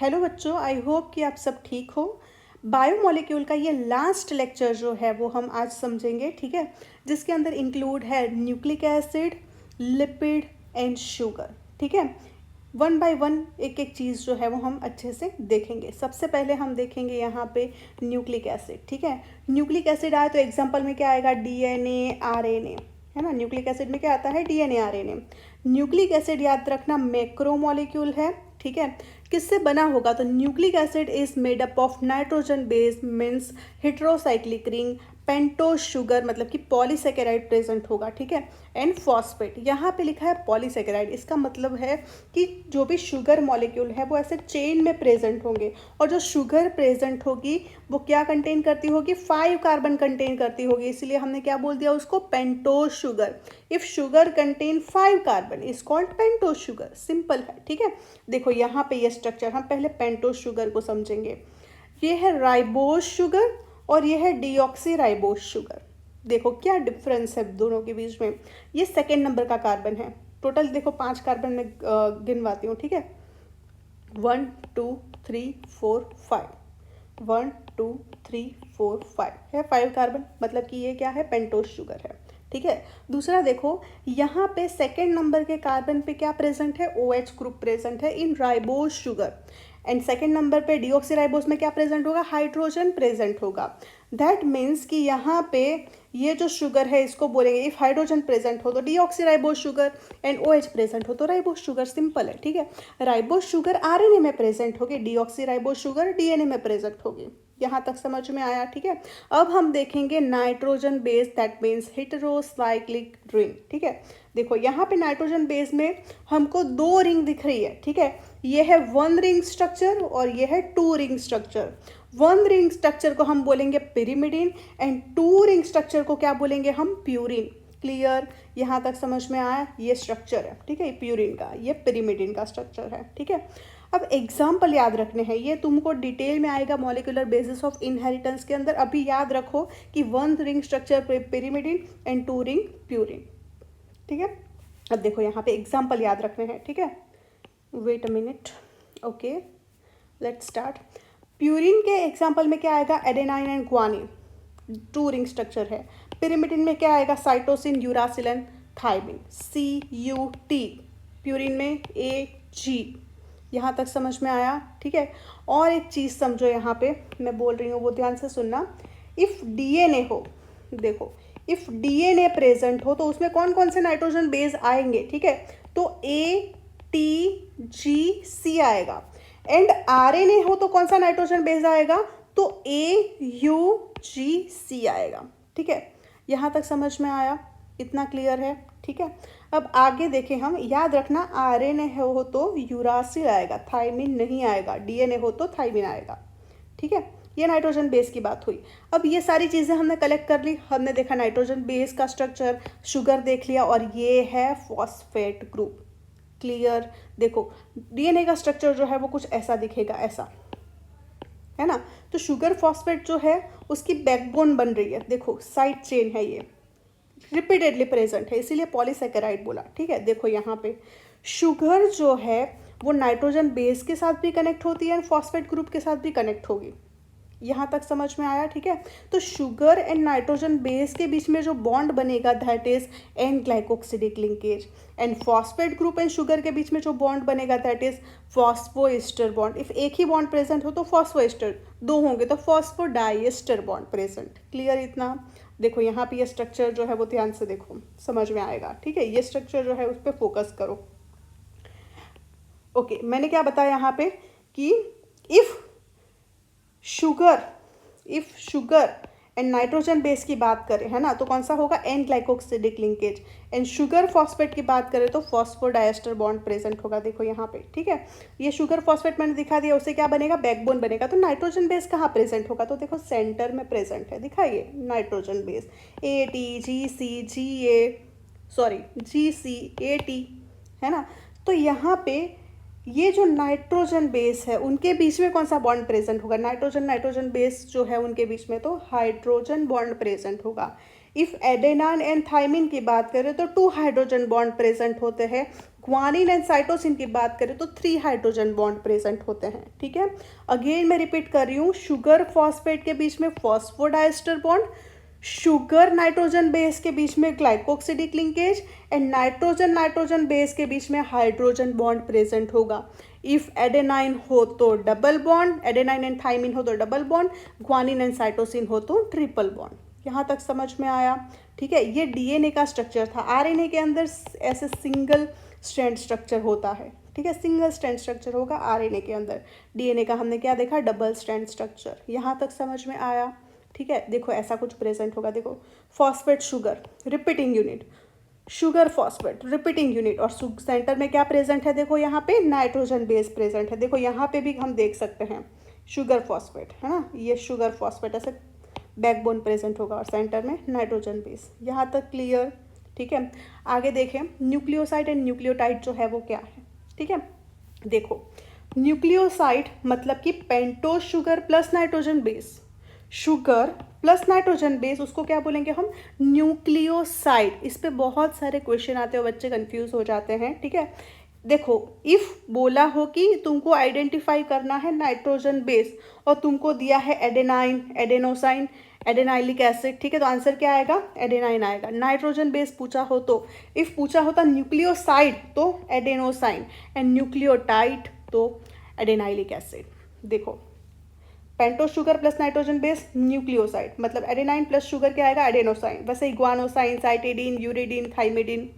Hello बच्चों, I hope कि आप सब ठीक हो। बायोमोलिक्यूल का ये लास्ट लेक्चर जो है वो हम आज समझेंगे, ठीक है, जिसके अंदर इंक्लूड है nucleic acid, lipid and sugar. ठीक है, वन बाय वन एक एक चीज़ जो है वो हम अच्छे से देखेंगे। सबसे पहले हम देखेंगे यहाँ पे न्यूक्लिक एसिड। ठीक है, न्यूक्लिक एसिड आए तो एग्जाम्पल में क्या आएगा? डीएनए, आरएनए, है ना। न्यूक्लिक एसिड में क्या आता है? DNA, RNA. न्यूक्लिक एसिड याद रखना मैक्रोमोलिक्यूल है। ठीक है, किससे बना होगा? तो nucleic acid is made up of nitrogen base means heterocyclic ring, pentose sugar मतलब कि पॉलीसेकेराइड प्रेजेंट होगा। ठीक है, एंड फॉस्फेट। यहाँ पे लिखा है पॉलीसेकेराइड, इसका मतलब है कि जो भी शुगर मॉलिक्यूल है वो ऐसे चेन में प्रेजेंट होंगे, और जो शुगर प्रेजेंट होगी वो क्या कंटेन करती होगी? 5 कार्बन कंटेन करती होगी, इसीलिए हमने क्या बोल दिया उसको? Pentose sugar. If sugar contain 5 carbon is called pentose sugar. Simple है। ठीक है, देखो यहाँ पे ये स्ट्रक्चर, हम पहले पेंटोज शुगर को समझेंगे। ये है राइबोज शुगर और ये है डीऑक्सी राइबोज शुगर। देखो क्या डिफरेंस है दोनों के बीच में। ये सेकेंड नंबर का कार्बन है। टोटल देखो 5 कार्बन में गिनवाती हूँ। ठीक है, 1 2 3 4 5, 1 2 3 4 5 है 5 कार्बन, मतलब कि ये क्या है? पेंटोज शुगर है। ठीक है, दूसरा देखो यहाँ पे सेकेंड नंबर के कार्बन पे क्या प्रेजेंट है? OH ग्रुप प्रेजेंट है in ribose sugar. And second number पे डीऑक्सीराइबोज में क्या प्रेजेंट होगा? हाइड्रोजन प्रेजेंट होगा। दैट मीन्स कि यहाँ पे ये जो शुगर है इसको बोलेंगे, इफ हाइड्रोजन प्रेजेंट हो तो deoxyribose sugar, and OH present हो तो राइबोज शुगर। सिंपल है। ठीक है, राइबोज शुगर आरएनए में प्रेजेंट होगी, डीऑक्सीराइबोज शुगर डीएनए में प्रेजेंट होगी। यहाँ तक समझ में आया? ठीक है, अब हम देखेंगे nitrogen base, that means heterocyclic ring. ठीक है, देखो यहाँ पे नाइट्रोजन बेस में हमको 2 रिंग दिख रही है। ठीक है, ये है 1 रिंग स्ट्रक्चर और ये है 2 रिंग स्ट्रक्चर। 1 रिंग स्ट्रक्चर को हम बोलेंगे पिरिमिडिन एंड 2 रिंग स्ट्रक्चर को क्या बोलेंगे हम? प्यूरिन। क्लियर? यहाँ तक समझ में आया? ये स्ट्रक्चर है। ठीक है, प्यूरिन का, ये पिरिमिडिन का स्ट्रक्चर है। ठीक है, अब एग्जाम्पल याद रखने हैं, ये तुमको डिटेल में आएगा मॉलिक्यूलर बेसिस ऑफ इनहेरिटेंस के अंदर। अभी याद रखो कि 1 ring structure pyrimidine and 2 ring purine. ठीक है, अब देखो यहाँ पे एग्जाम्पल याद रखने हैं। ठीक है, wait a minute, okay, let's start. Purine के एग्जाम्पल में क्या आएगा? Adenine and guanine, 2 ring structure है। पिरिमिडिन में क्या आएगा? Cytosine, uracil and thymine, CUT। प्यूरिन में AG। यहाँ तक समझ में आया? ठीक है, और एक चीज़ समझो, यहाँ पे मैं बोल रही हूँ वो ध्यान से सुनना। इफ़ डीएनए हो, देखो इफ़ डीएनए प्रेजेंट हो तो उसमें कौन कौन से नाइट्रोजन बेस आएंगे? ठीक है, तो ATGC आएगा। एंड आरएनए हो तो कौन सा नाइट्रोजन बेस आएगा? तो AUGC आएगा। ठीक है, यहाँ तक समझ में आया? इतना क्लियर है? ठीक है, अब आगे देखें हम। याद रखना आरएनए हो तो यूरासिल आएगा, थाइमिन नहीं आएगा। डीएनए हो तो थाइमिन आएगा। ठीक है, ये नाइट्रोजन बेस की बात हुई। अब ये सारी चीज़ें हमने कलेक्ट कर ली। हमने देखा नाइट्रोजन बेस का स्ट्रक्चर, शुगर देख लिया, और ये है फॉस्फेट ग्रुप। क्लियर? देखो डीएनए का स्ट्रक्चर जो है वो कुछ ऐसा दिखेगा, ऐसा, है ना। तो शुगर फॉस्फेट जो है उसकी बैकबोन बन रही है। देखो साइड चेन है, ये रिपीटेडली प्रेजेंट है, इसीलिए पॉलीसेकेराइड बोला। ठीक है, देखो यहाँ पे शुगर जो है वो नाइट्रोजन बेस के साथ भी कनेक्ट होती है एंड फॉस्फेट ग्रुप के साथ भी कनेक्ट होगी। यहाँ तक समझ में आया? ठीक है, तो शुगर एंड नाइट्रोजन बेस के बीच में जो बॉन्ड बनेगा that is an glycosidic linkage, and phosphate group and sugar के बीच में जो बॉन्ड बनेगा that is phosphoester bond. If एक ही बॉन्ड प्रेजेंट हो तो फॉस्फोएस्टर, 2 होंगे तो फॉस्फोडाइएस्टर बॉन्ड प्रेजेंट। क्लियर इतना? देखो यहाँ पे ये स्ट्रक्चर जो है वो ध्यान से देखो, समझ में आएगा। ठीक है, ये स्ट्रक्चर जो है उस पर फोकस करो। ओके, मैंने क्या बताया यहाँ पे कि if sugar and nitrogen base की बात करें, है ना, तो कौन सा होगा? An glycosidic linkage. And sugar phosphate की बात करें तो फॉस्फोडाइएस्टर बॉन्ड प्रेजेंट होगा। देखो यहाँ पे। ठीक है, ये शुगर फॉस्फेट मैंने दिखा दिया, उससे क्या बनेगा? बैकबोन बनेगा। तो नाइट्रोजन बेस कहाँ प्रेजेंट होगा? तो देखो सेंटर में प्रेजेंट है, दिखाइए नाइट्रोजन बेस, GC AT, है ना। तो यहाँ पे ये जो नाइट्रोजन बेस है उनके बीच में कौन सा बॉन्ड प्रेजेंट होगा? नाइट्रोजन बेस जो है उनके बीच में तो हाइड्रोजन बॉन्ड प्रेजेंट होगा। इफ एडेनाइन एंड थाइमिन की बात करें तो 2 हाइड्रोजन बॉन्ड प्रेजेंट होते हैं, ग्वानिन एंड साइटोसिन की बात करें तो 3 हाइड्रोजन बॉन्ड प्रेजेंट होते हैं, ठीक है। अगेन मैं रिपीट कर रही हूँ, शुगर फॉस्फेट के बीच में phosphodiester bond, sugar nitrogen base के बीच में glycosidic linkage, and nitrogen nitrogen base के बीच में हाइड्रोजन बॉन्ड प्रेजेंट होगा। इफ एडेनाइन हो तो double bond, adenine and thymine हो तो double bond, guanine and cytosine हो तो ट्रिपल बॉन्ड। यहाँ तक समझ में आया, ठीक है। ये डीएनए का स्ट्रक्चर था। आरएनए के अंदर ऐसे सिंगल स्ट्रैंड स्ट्रक्चर होता है, ठीक है, सिंगल स्ट्रैंड स्ट्रक्चर होगा आरएनए के अंदर। डीएनए का हमने क्या देखा, डबल स्ट्रैंड स्ट्रक्चर। यहाँ तक समझ में आया, ठीक है। देखो ऐसा कुछ प्रेजेंट होगा, देखो phosphate sugar repeating unit, sugar phosphate repeating unit, और सेंटर में क्या प्रेजेंट है, देखो यहाँ पे नाइट्रोजन बेस प्रेजेंट है। देखो यहाँ पे भी हम देख सकते हैं शुगर फॉस्फेट, है ना, ये शुगर फॉस्फेट ऐसे बैकबोन प्रेजेंट होगा और सेंटर में नाइट्रोजन बेस। यहाँ तक क्लियर, ठीक है। आगे देखें, न्यूक्लियोसाइड एंड न्यूक्लियोटाइड जो है वो क्या है, ठीक है। देखो न्यूक्लियोसाइड मतलब कि pentose sugar plus nitrogen base, sugar plus nitrogen base, उसको क्या बोलेंगे हम, न्यूक्लियोसाइड। इस पे बहुत सारे क्वेश्चन आते हैं, बच्चे कंफ्यूज हो जाते हैं, ठीक है। देखो इफ बोला हो कि तुमको आइडेंटिफाई करना है नाइट्रोजन बेस और तुमको दिया है एडेनाइन, एडेनोसाइन, एडेनाइलिक एसिड, ठीक है, तो आंसर क्या आएगा, एडेनाइन आएगा। नाइट्रोजन बेस पूछा हो तो, इफ पूछा होता न्यूक्लियोसाइड तो एडेनोसाइन, एंड न्यूक्लियोटाइड तो एडेनाइलिक एसिड। देखो pentose sugar plus nitrogen base nucleoside, मतलब एडेनाइन प्लस शुगर क्या आएगा, एडेनोसाइन। वैसे इग्वानोसाइन, साइटिडीन, यूरिडीन, थाइमिडीन।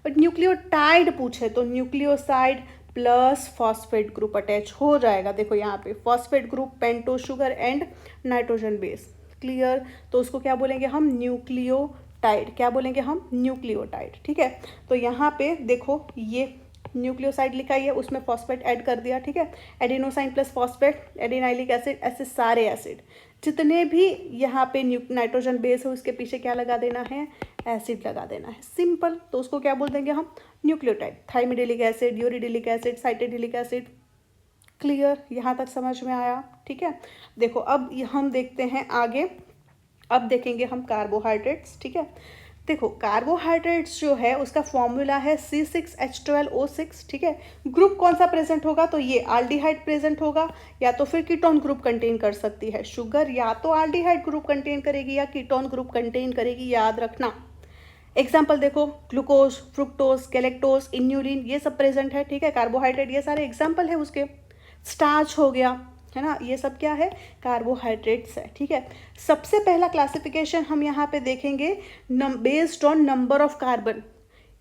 और न्यूक्लियोटाइड पूछे तो nucleoside plus phosphate group attach हो जाएगा। देखो यहाँ पे phosphate group, pentose sugar and nitrogen base, clear. तो उसको क्या बोलेंगे हम, न्यूक्लियोटाइड। क्या बोलेंगे हम, न्यूक्लियोटाइड, ठीक है। तो यहाँ पे देखो ये न्यूक्लियोसाइड लिखा ही है, उसमें फॉस्फेट ऐड कर दिया, ठीक है। Adenosine plus phosphate, adenylic acid, ऐसे सारे एसिड जितने भी यहाँ पे नाइट्रोजन बेस है उसके पीछे क्या लगा देना है, एसिड लगा देना है, सिंपल। तो उसको क्या बोल देंगे हम, nucleotide. Thymidylic acid, uridylic acid, cytidylic acid, clear. यहाँ तक समझ में आया, ठीक है। देखो अब हम देखते हैं आगे, अब देखेंगे हम कार्बोहाइड्रेट्स, ठीक है। देखो कार्बोहाइड्रेट्स जो है उसका फॉर्मूला है C6H12O6, ठीक है। ग्रुप कौन सा प्रेजेंट होगा, तो ये आल्डिहाइड प्रेजेंट होगा, या तो फिर कीटोन ग्रुप कंटेन कर सकती है। शुगर या तो आल्डिहाइड ग्रुप कंटेन करेगी या कीटोन ग्रुप कंटेन करेगी, याद रखना। एग्जाम्पल देखो, ग्लूकोज, फ्रुक्टोज, गैलेक्टोज, इन्यूलिन, ये सब प्रेजेंट है, ठीक है। कार्बोहाइड्रेट ये सारे एग्जाम्पल है उसके। स्टार्च हो गया, है ना, ये सब क्या है, कार्बोहाइड्रेट्स है, ठीक है। सबसे पहला क्लासिफिकेशन हम यहाँ पे देखेंगे based on number of carbon.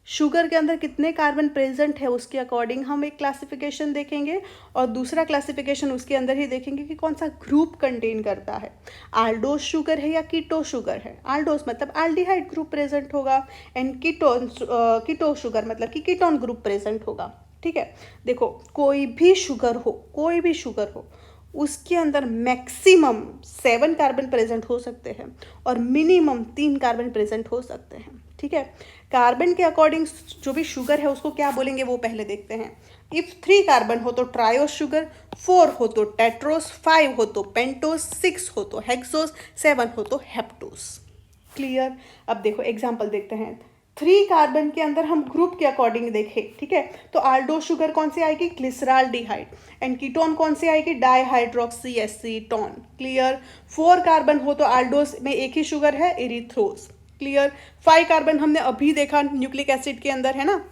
Sugar के अंदर कितने कार्बन प्रेजेंट है उसके अकॉर्डिंग हम एक क्लासिफिकेशन देखेंगे, और दूसरा क्लासिफिकेशन उसके अंदर ही देखेंगे कि कौन सा ग्रुप कंटेन करता है, आल्डोज शुगर है या कीटो शुगर है। आल्डोज मतलब आल्डिहाइड ग्रुप प्रेजेंट होगा, एंड कीटो शुगर मतलब कि कीटोन ग्रुप प्रेजेंट होगा, ठीक है। देखो कोई भी शुगर हो उसके अंदर मैक्सिमम 7 कार्बन प्रेजेंट हो सकते हैं और मिनिमम 3 कार्बन प्रेजेंट हो सकते हैं, ठीक है। कार्बन के अकॉर्डिंग जो भी शुगर है उसको क्या बोलेंगे वो पहले देखते हैं। इफ 3 कार्बन हो तो ट्रायोस शुगर, 4 हो तो टेट्रोस, 5 हो तो पेंटोस, 6 हो तो हेक्सोस, 7 हो तो हेप्टोस, क्लियर। अब देखो एग्जाम्पल देखते हैं। 3 कार्बन के अंदर हम ग्रुप के अकॉर्डिंग देखें, ठीक है, तो आल्डो शुगर कौन सी आएगी, ग्लिसराल्डिहाइड, एंड कीटोन कौन सी आएगी, डाईहाइड्रोक्सी एसीटोन, क्लियर। 4 कार्बन हो तो आल्डोस में एक ही शुगर है, इरिथ्रोस, क्लियर। 5 कार्बन हमने अभी देखा न्यूक्लिक एसिड के अंदर, है ना,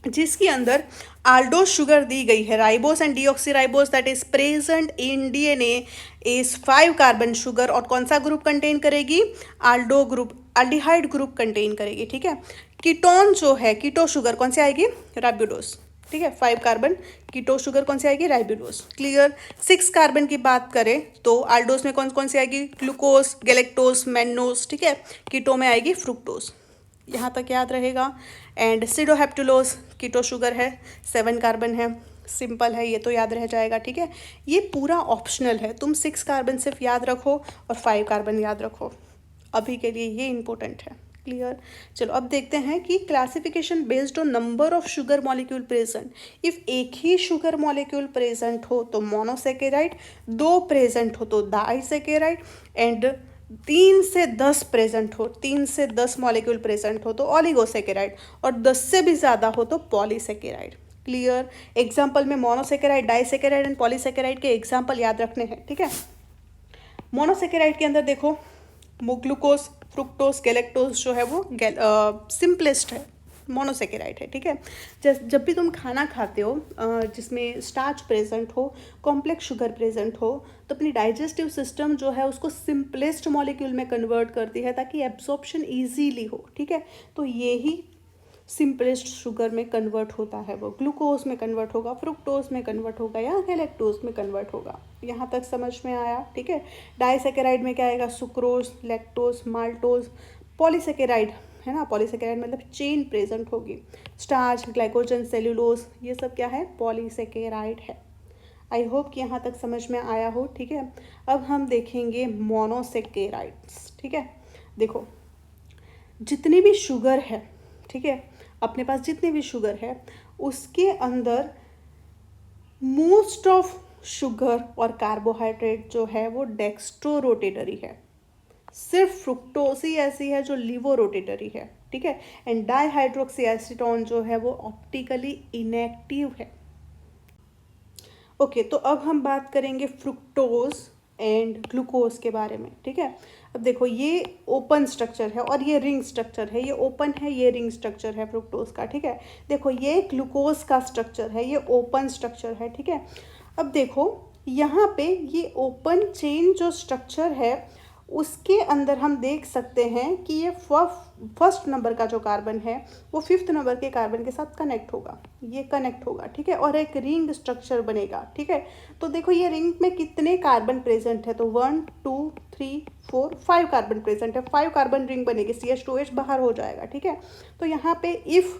जिसके अंदर आल्डोस शुगर दी गई है, ribose and deoxyribose that is present in DNA is 5 carbon sugar, और कौन सा ग्रुप कंटेन करेगी, Aldo group, aldehyde group contain करेगी, ठीक है। कीटोन जो है, कीटो शुगर कौन सी आएगी, राइबोडोस, ठीक है। 5 कार्बन कीटो शुगर कौन सी आएगी, राइबोडोस, क्लियर। 6 कार्बन की बात करें तो आल्डोस में कौन कौन सी आएगी, ग्लूकोज, गैलेक्टोस, मैनोस, ठीक है। कीटो में आएगी फ्रुक्टोस, यहाँ तक याद रहेगा। एंड सिडोहेप्टुलोज कीटो शुगर है, 7 कार्बन है, सिंपल है, ये तो याद रह जाएगा, ठीक है। ये पूरा ऑप्शनल है, तुम 6 कार्बन सिर्फ याद रखो और 5 कार्बन याद रखो, अभी के लिए ये इंपॉर्टेंट है, क्लियर। चलो अब देखते हैं कि classification based on number of sugar molecule present. If एक ही शुगर मॉलिक्यूल प्रेजेंट हो तो मोनोसेकेराइड, 2 प्रेजेंट हो तो डाइसेकेराइड, एंड 3 से 10 प्रेजेंट हो, 3 से 10 मॉलिक्यूल प्रेजेंट हो तो ऑलिगोसेकेराइड, और 10 से भी ज़्यादा हो तो पॉलीसेकेराइड। क्लियर? एग्जाम्पल में मोनोसेकेराइड, डाइसेकेराइड एंड पॉलीसेकेराइड के एग्जाम्पल याद रखने हैं, ठीक है। मोनोसेकेराइड के अंदर देखो, ग्लूकोज, फ्रुक्टोज, गैलेक्टोज जो है वो सिंपलेस्ट है, मोनोसेकेराइड है, ठीक है। जब भी तुम खाना खाते हो जिसमें स्टार्च प्रेजेंट हो, कॉम्प्लेक्स शुगर प्रेजेंट हो, तो अपनी डाइजेस्टिव सिस्टम जो है उसको सिंपलेस्ट मॉलिक्यूल में कन्वर्ट करती है ताकि एब्जॉर्प्शन ईजीली हो, ठीक है। तो यही सिंपलेस्ट शुगर में कन्वर्ट होता है, वो ग्लूकोज में कन्वर्ट होगा, फ्रुक्टोज में कन्वर्ट होगा या गैलेक्टोज में कन्वर्ट होगा। यहाँ तक समझ में आया, ठीक है। डाइसेकेराइड में क्या आएगा? Sucrose, lactose, maltose. पॉलीसेकेराइड है ना, पॉलीसेकेराइड मतलब चेन प्रेजेंट होगी, स्टार्च, ग्लाइकोजन, सेल्यूलोज, ये सब क्या है? पॉलीसेकेराइड है। आई होप कि यहाँ तक समझ में आया हो, ठीक है। अब हम देखेंगे मोनोसेकेराइड्स, ठीक है। देखो, जितनी भी शुगर है, ठीक है, अपने पास जितनी भी शुगर है उसके अंदर मोस्ट ऑफ शुगर और कार्बोहाइड्रेट जो है वो डेक्स्ट्रो रोटेटरी है, सिर्फ फ्रुक्टोज ही ऐसी है जो लिवो रोटेटरी है, ठीक है। एंड डाईहाइड्रोक्सी एसीटोन जो है वो ऑप्टिकली इनएक्टिव है। ओके, तो अब हम बात करेंगे फ्रुक्टोज एंड ग्लूकोज के बारे में, ठीक है। अब देखो, ये ओपन स्ट्रक्चर है और ये रिंग स्ट्रक्चर है, ये ओपन है, ये रिंग स्ट्रक्चर है फ्रुक्टोज का, ठीक है। देखो, ये ग्लूकोज का स्ट्रक्चर है, ये ओपन स्ट्रक्चर है, ठीक है। अब देखो, यहाँ पे ये ओपन चेन जो स्ट्रक्चर है उसके अंदर हम देख सकते हैं कि ये फर्स्ट नंबर का जो कार्बन है वो फिफ्थ नंबर के कार्बन के साथ कनेक्ट होगा, ये कनेक्ट होगा, ठीक है, और एक रिंग स्ट्रक्चर बनेगा, ठीक है। तो देखो, ये रिंग में कितने कार्बन प्रेजेंट है? तो 1 2 3 4 5 कार्बन प्रेजेंट है, 5 कार्बन रिंग बनेगी, CH2H बाहर हो जाएगा, ठीक है। तो यहाँ पे इफ़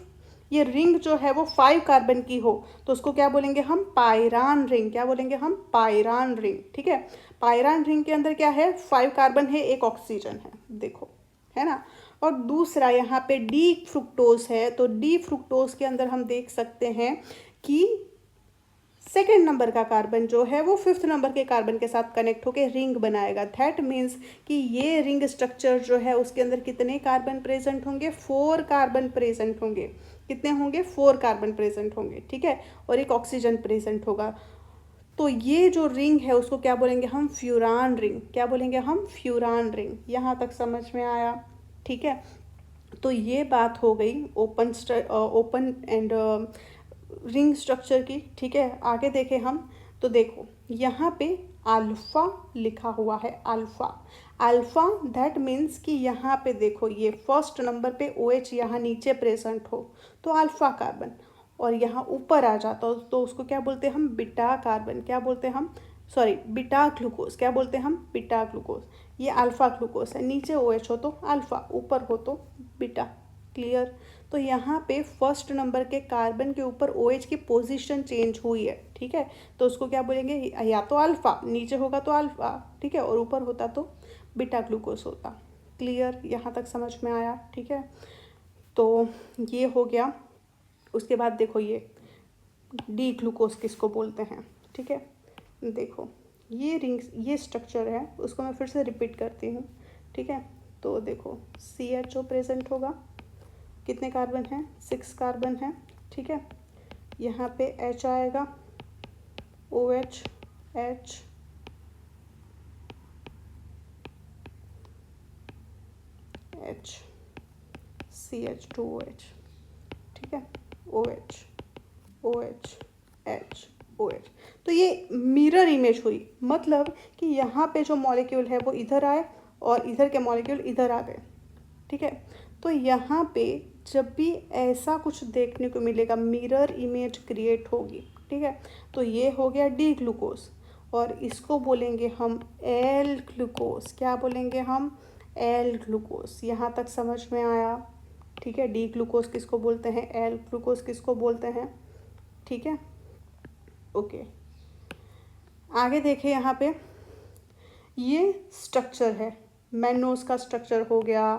ये रिंग जो है वो 5 कार्बन की हो तो उसको क्या बोलेंगे हम? Pyran ring. क्या बोलेंगे हम? पायरान रिंग, ठीक है। पायरान रिंग के अंदर क्या है? 5 कार्बन है, एक ऑक्सीजन है, देखो, है ना। और दूसरा यहाँ पे डी फ्रुक्टोज है, तो डी फ्रुक्टोज के अंदर हम देख सकते हैं कि सेकेंड नंबर का कार्बन जो है वो फिफ्थ नंबर के कार्बन के साथ कनेक्ट होकर रिंग बनाएगा। दैट मीन्स कि ये रिंग स्ट्रक्चर जो है उसके अंदर कितने कार्बन प्रेजेंट होंगे? 4 कार्बन प्रेजेंट होंगे। कितने होंगे? 4 कार्बन प्रेजेंट होंगे, ठीक है, और एक ऑक्सीजन प्रेजेंट होगा। तो ये जो रिंग है उसको क्या बोलेंगे हम? Furan ring. क्या बोलेंगे हम? Furan ring. यहाँ तक समझ में आया, ठीक है। तो ये बात हो गई ओपन एंड रिंग स्ट्रक्चर की, ठीक है। आगे देखें हम, तो देखो यहाँ पे अल्फ़ा लिखा हुआ है, अल्फ़ा। अल्फ़ा दैट मीन्स कि यहाँ पे देखो, ये फर्स्ट नंबर पे OH यहाँ नीचे प्रेजेंट हो तो अल्फ़ा कार्बन, और यहाँ ऊपर आ जाता हो तो उसको क्या बोलते हैं हम? Beta carbon. क्या बोलते हैं हम? Sorry, beta glucose. क्या बोलते हैं हम? Beta glucose. ये अल्फ़ा ग्लूकोज है, नीचे OH हो तो अल्फ़ा, ऊपर हो तो बीटा। क्लियर? तो यहाँ पे फर्स्ट नंबर के कार्बन के ऊपर OH की पोजीशन चेंज हुई है, ठीक है, तो उसको क्या बोलेंगे? या तो अल्फ़ा, नीचे होगा तो अल्फ़ा, ठीक है, और ऊपर होता तो बीटा ग्लूकोज होता। क्लियर? यहाँ तक समझ में आया, ठीक है। तो ये हो गया। उसके बाद देखो, ये डी ग्लूकोज किसको बोलते हैं, ठीक है। देखो, ये रिंग, ये स्ट्रक्चर है, उसको मैं फिर से रिपीट करती हूँ, ठीक है। तो देखो, CHO प्रेजेंट होगा, कितने कार्बन हैं? 6 कार्बन हैं, ठीक है। यहाँ पे H आएगा, OH, H, H, CH2OH, ठीक है, OH, OH, H, OH। तो ये मिरर इमेज हुई, मतलब कि यहाँ पे जो मॉलिक्यूल है वो इधर आए और इधर के मॉलिक्यूल इधर आ गए, ठीक है। तो यहाँ पे जब भी ऐसा कुछ देखने को मिलेगा, मिरर इमेज क्रिएट होगी, ठीक है। तो ये हो गया डी ग्लूकोज, और इसको बोलेंगे हम एल ग्लूकोज। क्या बोलेंगे हम? L glucose. यहाँ तक समझ में आया, ठीक है। डी ग्लूकोज किसको बोलते हैं? एल ग्लूकोज किसको बोलते हैं? ठीक है, ओके। आगे देखें, यहाँ पे ये स्ट्रक्चर है, मैनोज का स्ट्रक्चर हो गया,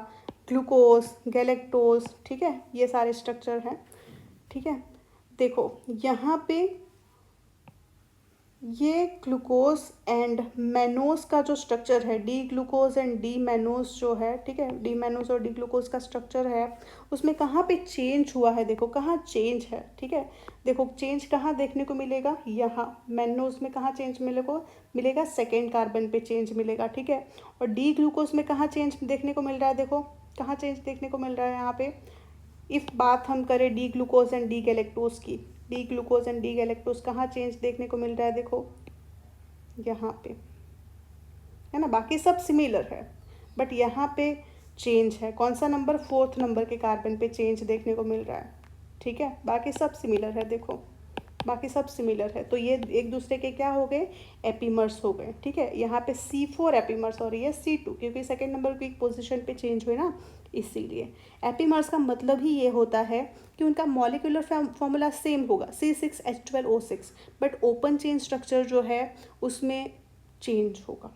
ग्लूकोज, गैलेक्टोज, ठीक है, ये सारे स्ट्रक्चर हैं, ठीक है। देखो, यहाँ पे ये ग्लूकोज एंड मैनोज का जो स्ट्रक्चर है, D glucose and D mannose जो है, ठीक है, डी मैनोज और डी ग्लूकोज का स्ट्रक्चर है, उसमें कहाँ पे चेंज हुआ है, देखो कहाँ चेंज है, ठीक है। देखो चेंज कहाँ देखने को मिलेगा, यहाँ मैनोज में कहाँ चेंज मिलेगा सेकेंड कार्बन पे चेंज मिलेगा, ठीक है। और डी ग्लूकोज में कहाँ चेंज देखने को मिल रहा है, देखो कहाँ चेंज देखने को मिल रहा है यहाँ पे। इफ़ बात हम करें D glucose and D galactose की, D glucose and D galactose कहाँ चेंज देखने को मिल रहा है, देखो यहाँ पे, है ना। बाकी सब सिमिलर है बट यहाँ पे चेंज है, कौन सा नंबर, फोर्थ नंबर के कार्बन पे चेंज देखने को मिल रहा है, ठीक है। बाकी सब सिमिलर है, देखो बाकी सब सिमिलर है। तो ये एक दूसरे के क्या हो गए, एपीमर्स हो गए, ठीक है। यहाँ पे C4 एपीमर्स और ये C2, क्योंकि सेकेंड नंबर की पोजीशन पे चेंज हुए ना, इसीलिए। एपीमर्स का मतलब ही ये होता है कि उनका मॉलिक्यूलर फॉर्मूला सेम होगा C6H12O6, but open chain structure जो है उसमें चेंज होगा।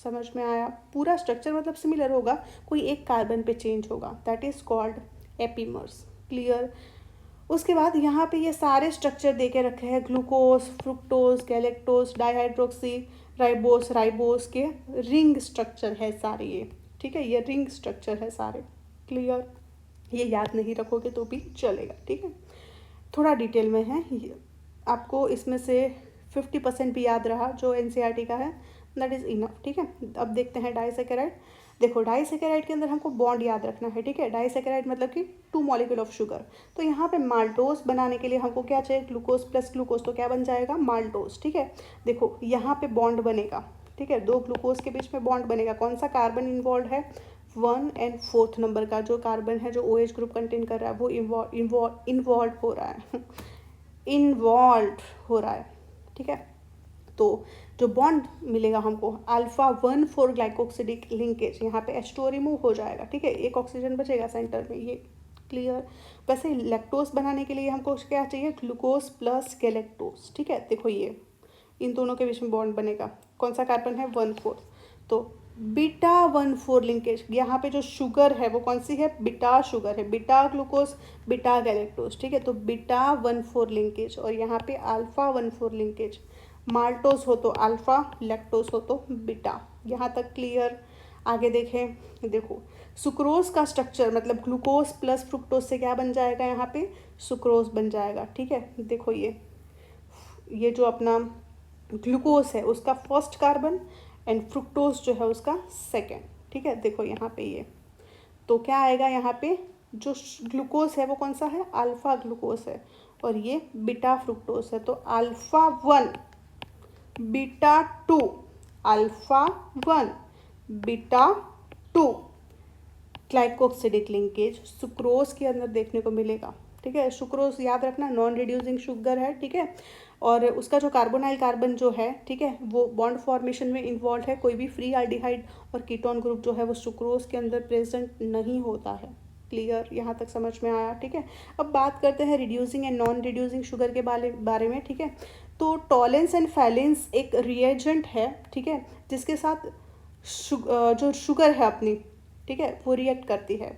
समझ में आया, पूरा स्ट्रक्चर मतलब सिमिलर होगा, कोई एक कार्बन पे चेंज होगा, that is called epimers. Clear. उसके बाद यहाँ पे ये सारे स्ट्रक्चर दे के रखे हैं, glucose, fructose, galactose, dihydroxy ribose के रिंग स्ट्रक्चर है सारे ये, ठीक है, ये रिंग स्ट्रक्चर है सारे। क्लियर। ये याद नहीं रखोगे तो भी चलेगा, ठीक है, थोड़ा डिटेल में है, आपको इसमें से 50% भी याद रहा जो NCERT का है, दैट इज़ इनफ, ठीक है। अब देखते हैं डाइसैकेराइड। देखो डाइसैकेराइड के अंदर हमको बॉन्ड याद रखना है, ठीक है। डाइसैकेराइड मतलब कि 2 मॉलिक्यूल ऑफ शुगर। तो यहाँ पे माल्टोज बनाने के लिए हमको क्या चाहिए, ग्लूकोज प्लस ग्लूकोज, तो क्या बन जाएगा, माल्टोज, ठीक है। देखो यहाँ पे बॉन्ड बनेगा, ठीक है, 2 ग्लूकोज के बीच में बॉन्ड बनेगा, कौन सा कार्बन इन्वॉल्व है, 1 और 4th नंबर का जो कार्बन है जो OH ग्रुप कंटेन कर रहा है वो इन्वॉल्व हो रहा है इन्वॉल्व हो रहा है, ठीक है। तो जो बॉन्ड मिलेगा हमको α1,4 ग्लाइकोक्सिडिक लिंकेज, यहाँ पे H2O रिमूव हो जाएगा, ठीक है, एक ऑक्सीजन बचेगा सेंटर में, ये क्लियर। वैसे लैक्टोज बनाने के लिए हमको क्या चाहिए, ग्लूकोज प्लस गैलेक्टोज, ठीक है। देखो ये इन दोनों के बीच में बॉन्ड बनेगा, कौन सा कार्बन है, 1,4, तो बीटा 1,4 लिंकेज, यहाँ पे जो शुगर है वो कौन सी है, बीटा शुगर है, बीटा ग्लूकोज बीटा गैलेक्टोज, ठीक है। तो बीटा 1,4 लिंकेज और यहाँ पे α1,4 लिंकेज, माल्टोज हो तो अल्फा, लैक्टोज हो तो बीटा, यहाँ तक क्लियर। आगे देखें, देखो सुक्रोज का स्ट्रक्चर मतलब ग्लूकोज प्लस फ्रुक्टोज से क्या बन जाएगा, यहाँ पे सुक्रोज बन जाएगा, ठीक है। देखो ये जो अपना ग्लूकोज है उसका फर्स्ट कार्बन एंड फ्रुक्टोज जो है उसका सेकेंड, ठीक है। देखो यहाँ पे ये तो क्या आएगा, यहाँ पे जो ग्लूकोज है वो कौन सा है, अल्फा ग्लूकोज है और ये बीटा फ्रुक्टोज है, तो α1 बीटा 2, α1 बीटा 2 ग्लाइकोक्सिडिक लिंकेज सुक्रोज के अंदर देखने को मिलेगा, ठीक है। सुक्रोज याद रखना नॉन रिड्यूसिंग शुगर है, ठीक है, और उसका जो कार्बोनाइल कार्बन जो है, ठीक है, वो बॉन्ड फॉर्मेशन में इन्वॉल्व है, कोई भी फ्री एल्डिहाइड और कीटोन ग्रुप जो है वो सुक्रोज के अंदर प्रेजेंट नहीं होता है। क्लियर, यहाँ तक समझ में आया, ठीक है। अब बात करते हैं reducing and non reducing sugar के बारे में, ठीक है। तो टॉलेंस एंड फैलेंस एक रिएजेंट है, ठीक है, जिसके साथ जो शुगर है अपनी, ठीक है, वो रिएक्ट करती है।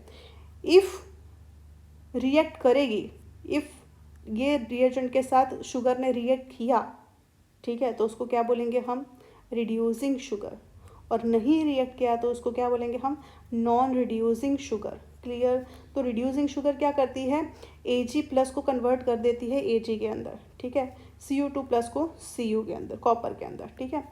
इफ़ रिएक्ट करेगी, इफ़ ये रिएजेंट के साथ शुगर ने रिएक्ट किया, ठीक है, तो उसको क्या बोलेंगे हम, रिड्यूसिंग शुगर, और नहीं रिएक्ट किया तो उसको क्या बोलेंगे हम, नॉन रिड्यूसिंग शुगर। क्लियर। तो रिड्यूसिंग शुगर क्या करती है, Ag प्लस को कन्वर्ट कर देती है Ag के अंदर, ठीक है, Cu2 प्लस को Cu के अंदर, कॉपर के अंदर, ठीक है।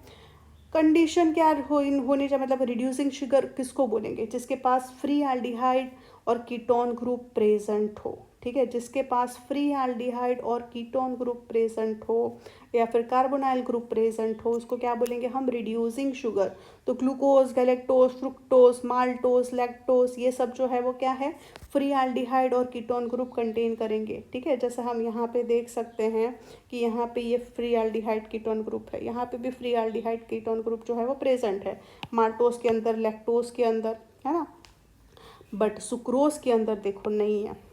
कंडीशन क्या होनी चाहिए, मतलब रिड्यूसिंग शुगर किसको बोलेंगे, जिसके पास फ्री एल्डिहाइड और कीटोन ग्रुप प्रेजेंट हो, ठीक है, जिसके पास फ्री एल्डिहाइड और कीटोन ग्रुप प्रेजेंट हो या फिर कार्बोनाइल ग्रुप प्रेजेंट हो, उसको क्या बोलेंगे हम, रिड्यूसिंग शुगर। तो glucose, galactose, fructose, maltose, lactose, ये सब जो है वो क्या है, फ्री एल्डिहाइड और कीटोन ग्रुप कंटेन करेंगे, ठीक है। जैसे हम यहाँ पे देख सकते हैं कि यहाँ पे ये फ्री एल्डिहाइड कीटोन ग्रुप है, यहाँ पे भी फ्री एल्डिहाइड कीटोन ग्रुप जो है वो प्रेजेंट है, माल्टोज के अंदर, लैक्टोज के अंदर, है ना, बट सुक्रोज के अंदर देखो नहीं है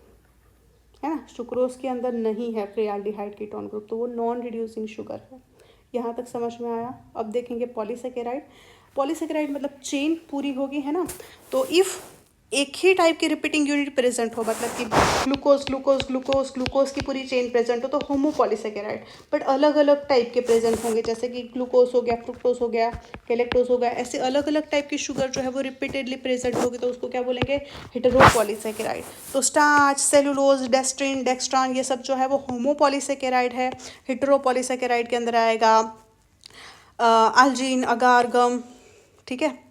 ना, सुक्रोज के अंदर नहीं है फ्री एल्डिहाइड कीटोन ग्रुप, तो वो नॉन रिड्यूसिंग शुगर है। यहाँ तक समझ में आया। अब देखेंगे पॉलीसेकेराइड। पॉलीसेकेराइड मतलब चेन पूरी होगी, है ना। तो इफ़ एक ही टाइप की रिपीटिंग यूनिट प्रेजेंट हो, मतलब कि ग्लूकोज ग्लूकोज ग्लूकोज ग्लूकोज की पूरी चेन प्रेजेंट हो तो होमोपॉलीसेकेराइड। बट अलग अलग टाइप के प्रेजेंट होंगे, जैसे कि ग्लूकोज हो गया, फ्रुक्टोज हो गया, गैलेक्टोज हो गया, ऐसे अलग अलग टाइप की शुगर जो है वो रिपीटेडली प्रेजेंट होगी तो उसको क्या बोलेंगे, हेटेरोपॉलीसेकेराइड। तो स्टार्च, सेलुलोज, डेस्ट्रिन, डेक्स्ट्रॉन, ये सब जो है वो होमोपॉलीसेकेराइड है। हेटेरोपॉलीसेकेराइड के अंदर आएगा अल्जीन, अगार, गम, ठीक है।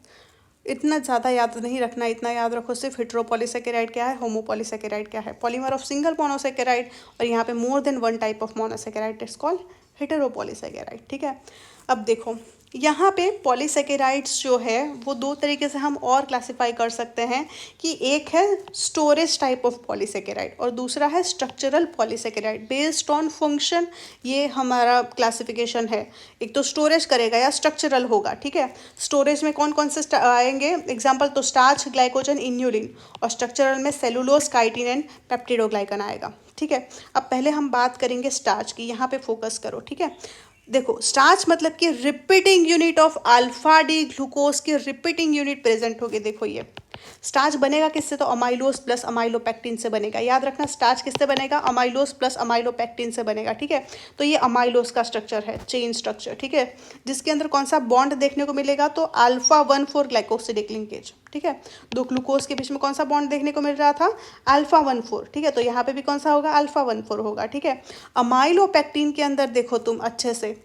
इतना ज़्यादा याद नहीं रखना, इतना याद रखो सिर्फ हेटेरोपॉलीसेकेराइड क्या है, होमोपॉलीसेकेराइड क्या है। पॉलीमर ऑफ सिंगल मोनोसेकेराइड, और यहाँ पे more than one type of monosaccharide, it's called heteropolysaccharide, ठीक है। अब देखो यहाँ पे पॉलीसेकेराइड्स जो है वो दो तरीके से हम और क्लासिफाई कर सकते हैं, कि एक है स्टोरेज टाइप ऑफ पॉलीसेकेराइड और दूसरा है structural polysaccharide. Based on function ये हमारा क्लासिफिकेशन है, एक तो स्टोरेज करेगा या स्ट्रक्चरल होगा, ठीक है। स्टोरेज में कौन कौन से आएंगे एग्जाम्पल, तो स्टार्च, ग्लाइकोजन, इन्यूलिन, और स्ट्रक्चरल में सेलुलोज, काइटिन एंड पेप्टिडोग्लाइकन आएगा, ठीक है। अब पहले हम बात करेंगे स्टार्च की, यहाँ पे फोकस करो, ठीक है। देखो स्टार्च मतलब कि repeating unit of alpha D glucose की रिपीटिंग यूनिट प्रेजेंट होगी। देखो ये स्टार्च बनेगा किससे, तो अमाइलोज प्लस अमाइलोपेक्टिन से बनेगा। याद रखना स्टार्च किससे बनेगा, अमाइलोज प्लस अमाइलोपेक्टिन से बनेगा, ठीक है। तो ये अमाइलोज का स्ट्रक्चर है, चेन स्ट्रक्चर, ठीक है, जिसके अंदर कौन सा बॉन्ड देखने को मिलेगा, तो अल्फा 1,4 ग्लाइकोसिडिक लिंकेज, ठीक है। दो ग्लूकोज के बीच में कौन सा बॉन्ड देखने को मिल रहा था, अल्फा 1,4, ठीक है। तो यहाँ पे भी कौन सा होगा, अल्फा 1,4 होगा, ठीक है। अमाइलोपेक्टिन के अंदर देखो तुम अच्छे से,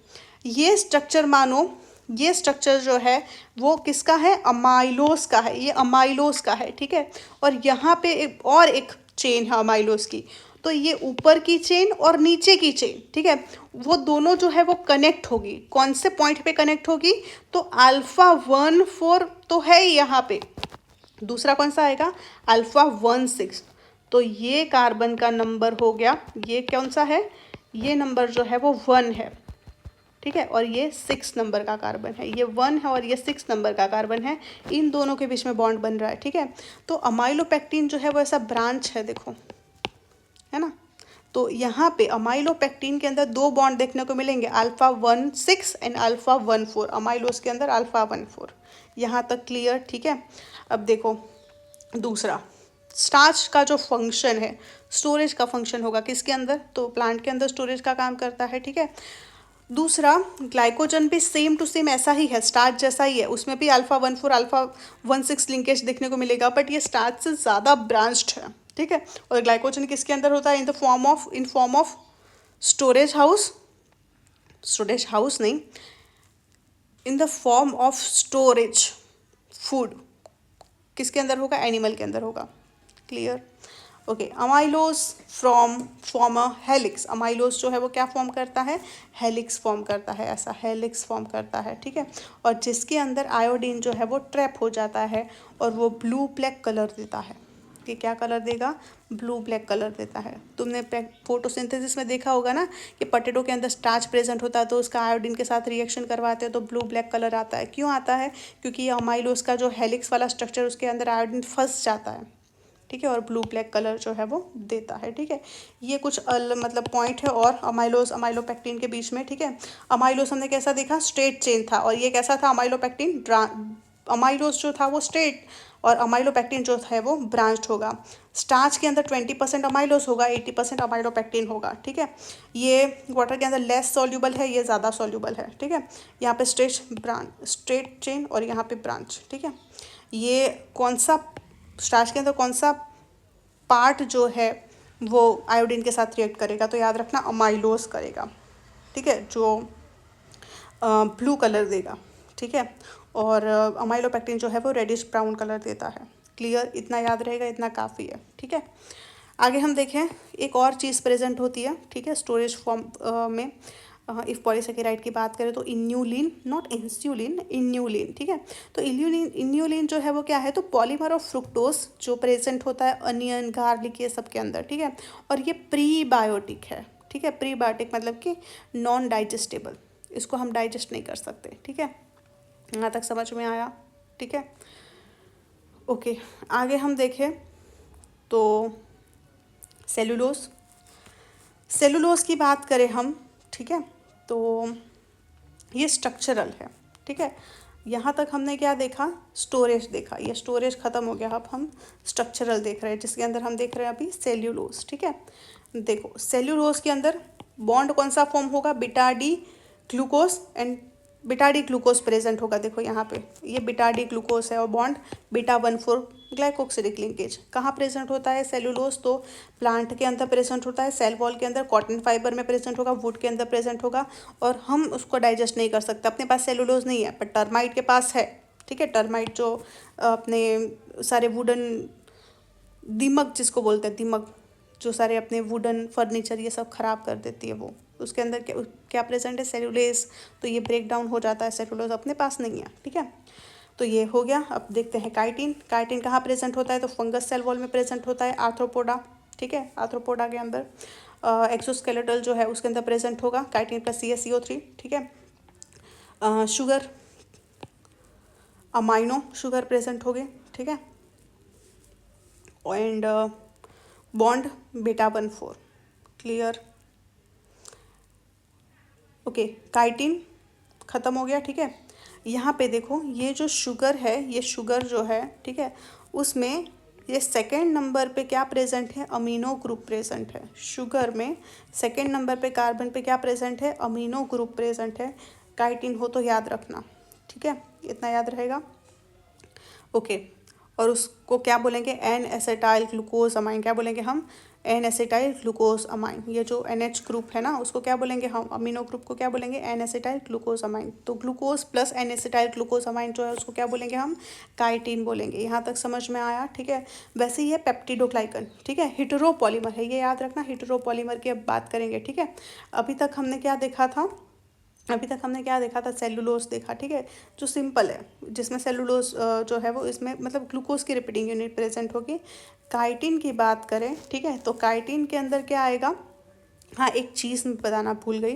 ये स्ट्रक्चर मानो, ये स्ट्रक्चर जो है वो किसका है, अमाइलोज का है, ये अमाइलोज का है, ठीक है। और यहाँ पे एक चेन है अमाइलोज की, तो ये ऊपर की चेन और नीचे की चेन, ठीक है, वो दोनों जो है वो कनेक्ट होगी। कौन से पॉइंट पे कनेक्ट होगी, तो अल्फा 1,4 तो है ही यहाँ पे, दूसरा कौन सा आएगा, अल्फा 1,6। तो ये कार्बन का नंबर हो गया, ये कौन सा है, ये नंबर जो है वो 1 है, ठीक है। और ये 6 नंबर का कार्बन है, ये 1 है और ये 6 नंबर का कार्बन है, इन दोनों के बीच में बॉन्ड बन रहा है, ठीक है। तो अमाइलोपेक्टिन जो है वो ऐसा ब्रांच है, देखो, है ना। तो यहाँ पे अमाइलोपेक्टिन के अंदर दो बॉन्ड देखने को मिलेंगे, अल्फा 1,6 एंड अल्फा 1,4, अमाइलोज के अंदर अल्फा 1,4। यहाँ तक क्लियर, ठीक है। अब देखो दूसरा, स्टार्च का जो फंक्शन है, स्टोरेज का फंक्शन होगा किसके अंदर, तो प्लांट के अंदर स्टोरेज का काम करता है, ठीक है। दूसरा ग्लाइकोजन भी सेम टू सेम ऐसा ही है, स्टार्च जैसा ही है, उसमें भी अल्फा 1,4 अल्फा 1,6 लिंकेज देखने को मिलेगा, बट ये स्टार्च से ज़्यादा ब्रांच्ड है, ठीक है। और ग्लाइकोजन किसके अंदर होता है, in form of storage house नहीं, in the form of storage food, किसके अंदर होगा, एनिमल के अंदर होगा, clear. Okay, amylose form a helix, amylose जो है वो क्या फॉर्म करता है, हेलिक्स फॉर्म करता है, ऐसा हेलिक्स फॉर्म करता है, ठीक है। और जिसके अंदर आयोडीन जो है वो ट्रैप हो जाता है और वो ब्लू ब्लैक कलर देता है, कि क्या कलर देगा, ब्लू ब्लैक कलर देता है। तुमने फोटोसिंथेसिस में देखा होगा ना कि पोटैटो के अंदर स्टार्च प्रेजेंट होता है तो उसका आयोडीन के साथ रिएक्शन करवाते हैं तो ब्लू ब्लैक कलर आता है। क्यों आता है, क्योंकि ये अमाइलोज का जो हेलिक्स वाला स्ट्रक्चर उसके अंदर आयोडीन फंस जाता है, ठीक है, और ब्लू ब्लैक कलर जो है वो देता है, ठीक है। ये कुछ मतलब पॉइंट है और अमाइलोज अमाइलोपेक्टिन के बीच में, ठीक है। अमाइलोज हमने कैसा देखा, स्ट्रेट चेन था, और ये कैसा था, अमाइलोपेक्टिन अमाइलोज जो था वो स्ट्रेट और अमाइलोपेक्टिन जो है वो ब्रांच्ड होगा। स्टार्च के अंदर 20% अमाइलोज होगा, 80% अमाइलोपेक्टिन होगा, ठीक है। ये वाटर के अंदर लेस सॉल्यूबल है, ये ज़्यादा सॉल्यूबल है, ठीक है। यहाँ पे स्ट्रेट चेन और यहाँ पे ब्रांच, ठीक है। ये कौन सा, स्टार्च के अंदर कौन सा पार्ट जो है वो आयोडीन के साथ रिएक्ट करेगा, तो याद रखना अमाइलोज करेगा, ठीक है, जो ब्लू कलर देगा, ठीक है। और अमाइलोपेक्टिन जो है वो रेडिश ब्राउन कलर देता है, क्लियर, इतना याद रहेगा, इतना काफ़ी है, ठीक है। आगे हम देखें, एक और चीज़ प्रेजेंट होती है, ठीक है, स्टोरेज फॉर्म में। इफ़ पॉलीसेकेराइड की बात करें तो इन्यूलिन, नॉट इंसुलिन, इन्यूलिन, ठीक है। तो इन्यूलिन जो है वो क्या है, तो पॉलीमर ऑफ फ्रुक्टोज जो प्रेजेंट होता है अनियन, गार्लिक, ये सब के अंदर, ठीक है। और ये प्रीबायोटिक है, ठीक है, प्रीबायोटिक मतलब कि नॉन डाइजेस्टेबल, इसको हम डाइजेस्ट नहीं कर सकते, ठीक है। यहाँ तक समझ में आया, ठीक है। ओके, आगे हम देखें तो सेलुलोज की बात करें हम, ठीक है, तो ये स्ट्रक्चरल है, ठीक है। यहाँ तक हमने क्या देखा, स्टोरेज देखा, ये स्टोरेज खत्म हो गया, अब हम स्ट्रक्चरल देख रहे हैं जिसके अंदर हम देख रहे हैं अभी सेल्यूलोज। ठीक है, देखो सेल्यूलोज के अंदर बॉन्ड कौन सा फॉर्म होगा, beta D glucose and beta D glucose present होगा। देखो यहाँ पे ये बीटा डी ग्लूकोज है और बॉन्ड बीटा 1,4 ग्लाइकोक्सिलिक लिंकेज कहाँ प्रेजेंट होता है, सेल्यूलोज तो प्लांट के अंदर प्रेजेंट होता है, सेल वॉल के अंदर, कॉटन फाइबर में प्रेजेंट होगा, वुड के अंदर प्रेजेंट होगा, और हम उसको डाइजेस्ट नहीं कर सकते, अपने पास सेल्यूलोज नहीं है, पर टर्माइट के पास है। ठीक है, टर्माइट जो अपने सारे वुडन दीमक जिसको बोलते हैं, दीमक जो सारे अपने वुडन फर्नीचर ये सब खराब कर देती है, वो उसके अंदर क्या क्या प्रेजेंट है, सेल्यूलेज, तो ये ब्रेक डाउन हो जाता है, सेल्यूलोज अपने पास नहीं है। ठीक है, तो ये हो गया। अब देखते हैं काइटिन। काइटिन कहाँ प्रेजेंट होता है, तो फंगस सेल वॉल में प्रेजेंट होता है, आर्थ्रोपोडा। ठीक है, आर्थ्रोपोडा के अंदर एक्सोस्केलेटल जो है उसके अंदर प्रेजेंट होगा काइटिन प्लस CaCO3। ठीक है, शुगर, अमाइनो शुगर प्रेजेंट होगी। ठीक है, and bond beta 1,4। Clear, okay, chitin खत्म हो गया। ठीक है, यहाँ पे देखो ये जो शुगर है, ये शुगर जो है, ठीक है, उसमें ये सेकेंड नंबर पे क्या प्रेजेंट है, अमीनो ग्रुप प्रेजेंट है। शुगर में सेकेंड नंबर पे कार्बन पे क्या प्रेजेंट है, अमीनो ग्रुप प्रेजेंट है। काइटिन हो तो याद रखना। ठीक है, इतना याद रहेगा। ओके, और उसको क्या बोलेंगे, एन एसेटाइल ग्लूकोज अमाइन, क्या बोलेंगे हम, एन एसेटाइल ग्लूकोज अमाइन। ये जो NH ग्रुप है ना उसको क्या बोलेंगे हम, अमीनो ग्रुप को क्या बोलेंगे, एन एसेटाइल ग्लूकोज अमाइन। तो glucose plus N acetyl glucose amine जो है उसको क्या बोलेंगे हम, काइटिन बोलेंगे। यहाँ तक समझ में आया। ठीक है, वैसे ये पेप्टिडोग्लाइकन, ठीक है, हिटरोपॉलीमर है, ये याद रखना, हिटरोपॉलीमर की अब बात करेंगे। ठीक है, अभी तक हमने क्या देखा था, सेलुलोज देखा। ठीक है, जो सिंपल है, जिसमें सेलुलोज जो है वो इसमें मतलब ग्लूकोज की रिपीटिंग यूनिट प्रेजेंट होगी। काइटिन की बात करें, ठीक है, तो काइटिन के अंदर क्या आएगा, हाँ एक चीज़ मैं बताना भूल गई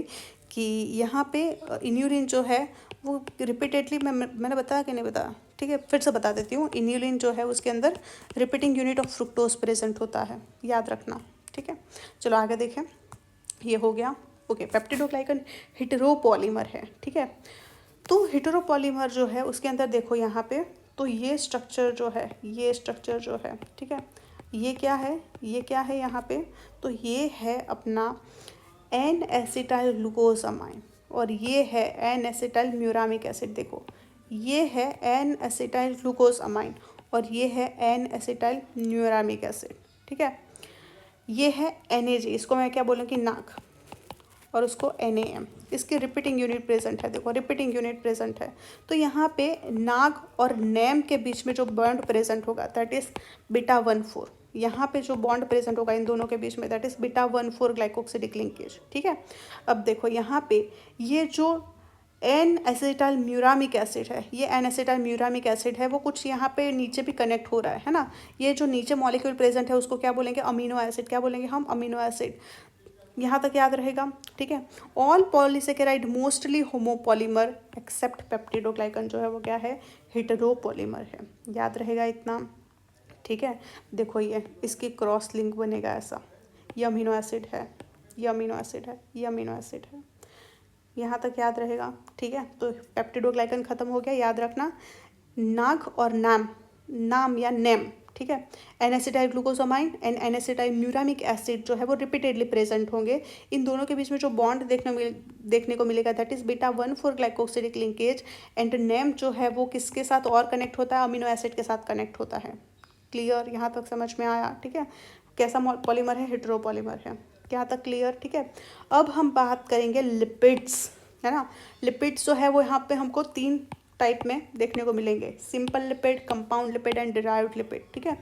कि यहाँ पे इन्यूलिन जो है वो रिपीटेडली मैंने बताया कि नहीं बताया, ठीक है, फिर से बता देती हूँ। इन्यूलिन जो है उसके अंदर repeating unit of fructose present होता है, याद रखना। ठीक है, चलो आगे देखें। ये हो गया। ओके, पेप्टिडोग्लाइकन हिटरोपॉलीमर है। ठीक है, तो हिटरोपॉलीमर जो है उसके अंदर देखो यहाँ पे, तो ये स्ट्रक्चर जो है, ये स्ट्रक्चर जो है, ठीक है, ये क्या है, ये क्या है यहाँ पे, तो ये है अपना एन एसिटाइल ग्लूकोज अमाइन, और ये है एन एसिटाइल म्यूरामिक एसिड। देखो ये है एन एसिटाइल ग्लूकोज अमाइन और ये है एन एसिटाइल म्यूरामिक एसिड। ठीक है, ये है NAG, इसको मैं क्या बोलूँगी, नाक, और उसको NAM, इसकी रिपीटिंग यूनिट प्रेजेंट है। देखो रिपीटिंग यूनिट प्रेजेंट है, तो यहाँ पे नाग और नैम के बीच में जो बॉन्ड प्रेजेंट होगा दैट इज बीटा 1,4। यहाँ पे जो बॉन्ड प्रेजेंट होगा इन दोनों के बीच में that is beta 1,4 glycosidic linkage. ठीक है, अब देखो यहाँ पे ये जो एन एसिटाइल म्यूरामिक एसिड है, ये एन एसिटाइल म्यूरामिक एसिड है, वो कुछ यहाँ पे नीचे भी कनेक्ट हो रहा है ना। ये जो नीचे मॉलिक्यूल प्रेजेंट है उसको क्या बोलेंगे, अमीनो एसिड, क्या बोलेंगे हम, अमीनो एसिड। यहाँ तक याद रहेगा। ठीक है, all polysaccharide mostly homopolymer except peptidoglycan जो है वो क्या है, हिटरोपॉलीमर है, याद रहेगा इतना। ठीक है, देखो ये इसकी क्रॉस लिंक बनेगा ऐसा, ये अमीनो एसिड है, ये अमीनो एसिड है, ये अमीनो एसिड है, यहाँ तक याद रहेगा। ठीक है, तो पेप्टिडोग्लाइकन खत्म हो गया, याद रखना। नाग और नाम, नाम या नेम, ठीक है, N acetyl glucosamine and N acetyl muramic acid जो है वो रिपीटेडली प्रेजेंट होंगे। इन दोनों के बीच में जो बॉन्ड देखने को मिलेगा that is beta 1,4 glycosidic linkage, and name जो है वो किसके साथ और कनेक्ट होता है, अमीनो एसिड के साथ कनेक्ट होता है। क्लियर, यहाँ तक समझ में आया। ठीक है, कैसा पॉलीमर है, हिट्रोपॉलीमर है, यहाँ तक क्लियर। ठीक है, अब हम बात करेंगे लिपिड्स, है ना। लिपिड्स जो है वो यहाँ पे हमको 3 टाइप में देखने को मिलेंगे, simple lipid, compound lipid and derived lipid. ठीक है,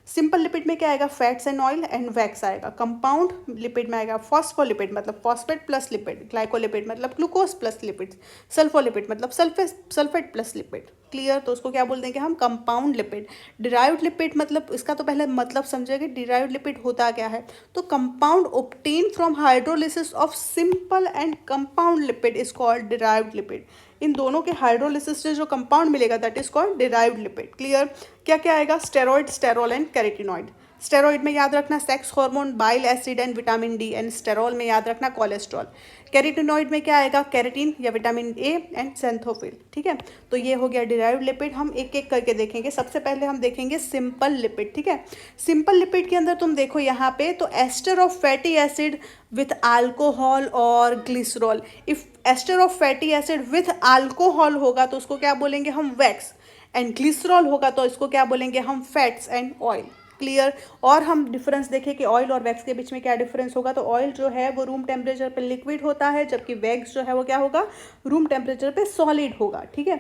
सिंपल लिपिड में क्या आएगा, fats and oil and wax आएगा। कंपाउंड लिपिड में आएगा फॉस्फोलिपिड मतलब फॉस्फेट प्लस लिपिड, ग्लाइकोलिपिड मतलब ग्लूकोज प्लस लिपिड, सल्फोलिपिड मतलब सल्फेट प्लस लिपिड। क्लियर, तो उसको क्या बोल देंगे हम, कंपाउंड लिपिड। डिराइव्ड लिपिड मतलब इसका तो पहले मतलब समझेंगे, डिराइव्ड लिपिड होता क्या है, तो compound obtain from hydrolysis of simple and compound lipid is called derived lipid. इन दोनों के हाइड्रोलिसिस से जो कंपाउंड मिलेगा that is called derived lipid. Clear, क्या क्या आएगा, steroid, sterol and carotenoid. Steroid में याद रखना sex hormone, bile acid and vitamin D, and sterol में याद रखना कोलेस्ट्रॉल। कैरोटीनॉइड में क्या आएगा, कैरेटीन या विटामिन ए एंड सेंथोफिल। ठीक है, तो ये हो गया डिराइव्ड लिपिड। हम एक एक करके देखेंगे। सबसे पहले हम देखेंगे सिंपल लिपिड। ठीक है, सिंपल लिपिड के अंदर तुम देखो यहाँ पे तो ester of fatty acid with alcohol और glycerol. If ester of fatty acid with alcohol होगा तो उसको क्या बोलेंगे हम, वैक्स, एंड ग्लिसरॉल होगा तो इसको क्या बोलेंगे हम, फैट्स एंड ऑयल। क्लियर। और हम डिफरेंस देखें कि ऑयल और वैक्स के बीच में क्या डिफरेंस होगा, तो ऑयल जो है वो रूम टेम्परेचर पे लिक्विड होता है, जबकि वैक्स जो है वो क्या होगा, रूम टेम्परेचर पे सॉलिड होगा। ठीक है,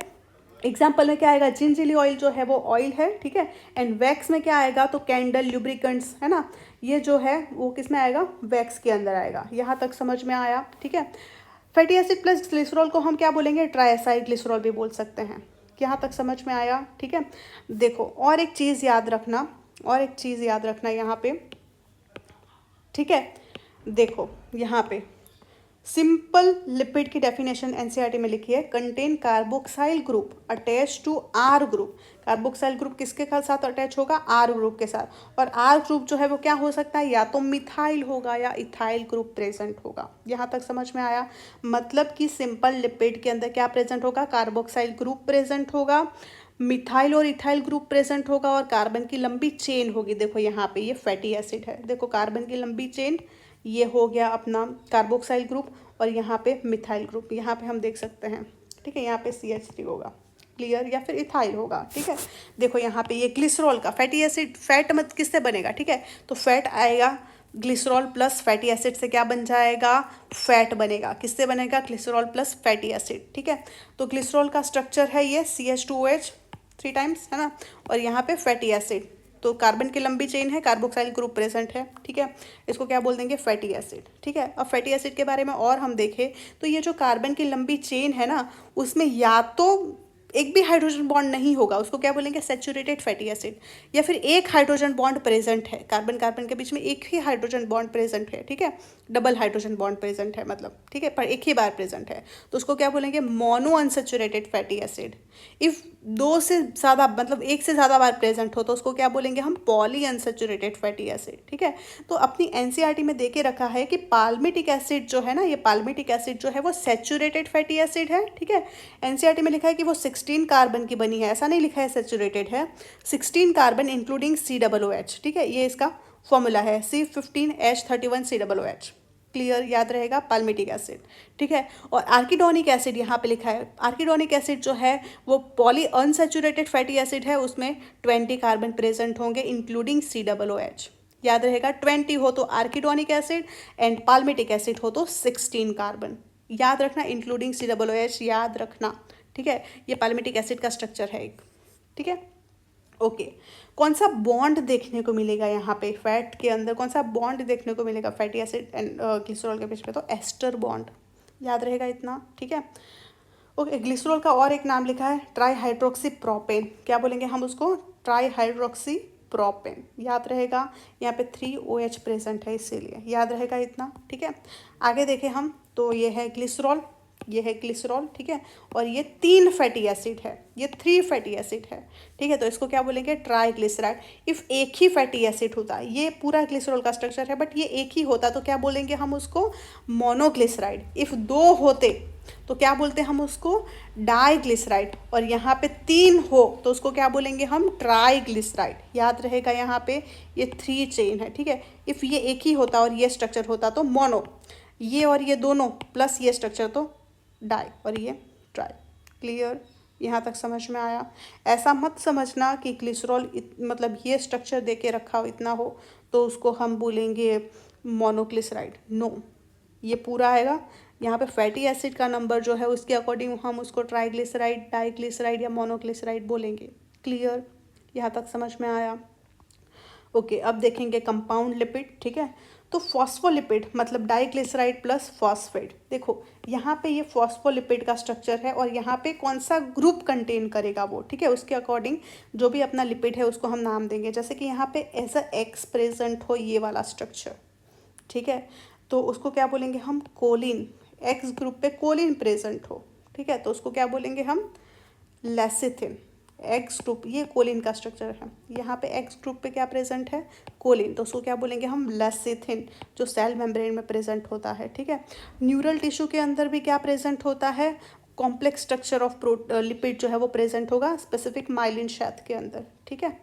एग्जाम्पल में क्या आएगा, जिंजली ऑयल जो है वो ऑयल है। ठीक है, एंड वैक्स में क्या आएगा, तो कैंडल, ल्यूब्रिकेंट्स, है ना, ये जो है वो किस में आएगा, वैक्स के अंदर आएगा। यहाँ तक समझ में आया। ठीक है, फैटी एसिड प्लस ग्लिसरॉल को हम क्या बोलेंगे, ट्राइएसाइल ग्लिसरॉल भी बोल सकते हैं। यहाँ तक समझ में आया। ठीक है, देखो और एक चीज़ याद रखना, और एक चीज़ याद रखना यहाँ पे। ठीक है, देखो यहाँ पे सिंपल लिपिड की डेफिनेशन एनसीईआरटी में लिखी है, contain carboxyl group attach to R group. Carboxyl group किसके साथ अटैच होगा, आर ग्रुप के साथ। और आर ग्रुप जो है वो क्या हो सकता है, या तो मिथाइल होगा या इथाइल ग्रुप प्रेजेंट होगा। यहाँ तक समझ में आया। मतलब कि सिंपल लिपिड के अंदर क्या प्रेजेंट होगा, कार्बोक्साइल ग्रुप प्रेजेंट होगा, मिथाइल और इथाइल ग्रुप प्रेजेंट होगा, और कार्बन की लंबी चेन होगी। देखो यहाँ पे ये फैटी एसिड है, देखो कार्बन की लंबी चेन, ये हो गया अपना कार्बोक्साइल ग्रुप, और यहाँ पे मिथाइल ग्रुप, यहाँ पे हम देख सकते हैं। ठीक है, यहाँ पे CH3 होगा। क्लियर, या फिर इथाइल होगा। ठीक है, देखो यहाँ पे ये ग्लिसरॉल का फैटी एसिड, फैट मत किससे बनेगा, ठीक है, तो फैट आएगा, ग्लिसरॉल प्लस फैटी एसिड से क्या बन जाएगा, फैट बनेगा। किससे बनेगा, ग्लिसरॉल प्लस फैटी एसिड। ठीक है, तो ग्लिसरॉल का स्ट्रक्चर है ये CH2OH 3 टाइम्स, है ना, और यहाँ पे फैटी एसिड, तो कार्बन की लंबी चेन है, कार्बोक्साइल ग्रुप प्रेजेंट है। ठीक है, इसको क्या बोल देंगे, फैटी एसिड। ठीक है, अब फैटी एसिड के बारे में और हम देखें तो ये जो कार्बन की लंबी चेन है ना, उसमें या तो एक भी हाइड्रोजन बॉन्ड नहीं होगा, उसको क्या बोलेंगे, सैचुरेटेड फैटी एसिड, या फिर एक हाइड्रोजन बॉन्ड प्रेजेंट है, कार्बन कार्बन के बीच में एक ही हाइड्रोजन बॉन्ड प्रेजेंट है। ठीक है, डबल हाइड्रोजन बॉन्ड प्रेजेंट है मतलब, ठीक है, पर एक ही बार प्रेजेंट है, तो उसको क्या बोलेंगे, mono unsaturated fatty acid. If दो से ज़्यादा मतलब एक से ज़्यादा बार प्रेजेंट हो तो उसको क्या बोलेंगे हम, पॉली अनसैचुरेटेड फैटी एसिड। ठीक है, तो अपनी एनसीईआरटी में दे के रखा है कि पाल्मिटिक एसिड जो है ना, ये पाल्मिटिक एसिड जो है वो सैचुरेटेड फैटी एसिड है। ठीक है, एनसीईआरटी में लिखा है कि वो 16 कार्बन की बनी है, ऐसा नहीं लिखा है सैचुरेटेड है, 16 कार्बन इंक्लूडिंग COOH। ठीक है, ये इसका फॉर्मूला है C15H31COOH। क्लियर, याद रहेगा, पाल्मिटिक एसिड। ठीक है, और आर्किडोनिक एसिड यहाँ पे लिखा है, आर्किडोनिक एसिड जो है वो पॉली अनसैचुरेटेड फैटी एसिड है, उसमें 20 कार्बन प्रेजेंट होंगे इंक्लूडिंग COOH। याद रहेगा, 20 हो तो arachidonic acid and palmitic acid हो तो 16 कार्बन। याद रखना, इंक्लूडिंग COOH याद रखना। ठीक है, ये पाल्मिटिक एसिड का स्ट्रक्चर है एक। ठीक है, ओके, कौन सा बॉन्ड देखने को मिलेगा यहाँ पे, फैट के अंदर कौन सा बॉन्ड देखने को मिलेगा फैटी एसिड एंड ग्लिसरॉल के बीच में, तो एस्टर बॉन्ड। याद रहेगा इतना। ठीक है, ओके, ग्लिसरॉल का और एक नाम लिखा है ट्राई हाइड्रोक्सी प्रोपेन, क्या बोलेंगे हम उसको, ट्राई हाइड्रोक्सी प्रोपेन। याद रहेगा, यहाँ पे 3OH प्रेजेंट है इसीलिए, याद रहेगा इतना। ठीक है, आगे देखें हम, तो ये है ग्लिसरॉल, ये है ग्लिसरॉल। ठीक है, और ये 3 फैटी एसिड है, ये 3 फैटी एसिड है। ठीक है, तो इसको क्या बोलेंगे, ट्राइग्लिसराइड। इफ़ एक ही फैटी एसिड होता, ये पूरा ग्लिसरॉल का स्ट्रक्चर है बट ये एक ही होता तो क्या बोलेंगे हम उसको, मोनोग्लिसराइड। इफ़ 2 होते तो क्या बोलते हैं हम उसको, डाइग्लिसराइड। और यहाँ पे 3 हो तो उसको क्या बोलेंगे हम, ट्राइग्लिसराइड। याद रहेगा, यहाँ पे ये 3 चेन है। ठीक है, इफ़ ये एक ही होता और ये स्ट्रक्चर होता तो मोनो, ये और ये दोनों प्लस ये स्ट्रक्चर तो डाई, और ये ट्राई। क्लियर, यहाँ तक समझ में आया। ऐसा मत समझना कि ग्लिसरॉल मतलब ये स्ट्रक्चर दे के रखा हो इतना हो तो उसको हम बोलेंगे मोनोग्लिसराइड, नो, ये पूरा आएगा। यहाँ पे फैटी एसिड का नंबर जो है उसके अकॉर्डिंग हम उसको ट्राइग्लिसराइड, डाइग्लिसराइड या मोनोग्लिसराइड बोलेंगे। क्लियर, यहाँ तक समझ में आया। ओके, अब देखेंगे कंपाउंड लिपिड। ठीक है, तो फॉस्फोलिपिड मतलब डाइग्लिसराइड प्लस फॉस्फेट। देखो यहाँ पे ये फॉस्फोलिपिड का स्ट्रक्चर है और यहाँ पे कौन सा ग्रुप कंटेन करेगा वो, ठीक है, उसके अकॉर्डिंग जो भी अपना लिपिड है उसको हम नाम देंगे। जैसे कि यहाँ पे एज अ एक्स प्रेजेंट हो ये वाला स्ट्रक्चर, ठीक है, तो उसको क्या बोलेंगे हम, कोलिन। एक्स ग्रुप पे कोलिन प्रेजेंट हो, ठीक है, तो उसको क्या बोलेंगे हम, लेसिथिन। एक्स ग्रुप, ये कोलिन का स्ट्रक्चर है। यहाँ पे एक्स ग्रुप पे क्या प्रेजेंट है, कोलिन, तो उसको क्या बोलेंगे हम, लेसिथिन, जो सेल मेम्ब्रेन में प्रेजेंट होता है, ठीक है। न्यूरल टिश्यू के अंदर भी क्या प्रेजेंट होता है, कॉम्प्लेक्स स्ट्रक्चर ऑफ लिपिड जो है वो प्रेजेंट होगा स्पेसिफिक माइलिन शेथ के अंदर, ठीक है।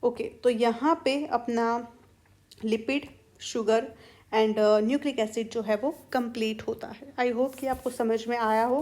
ओके, तो यहाँ पे अपना lipid, sugar and nucleic acid जो है वो कंप्लीट होता है। आई होप कि आपको समझ में आया हो।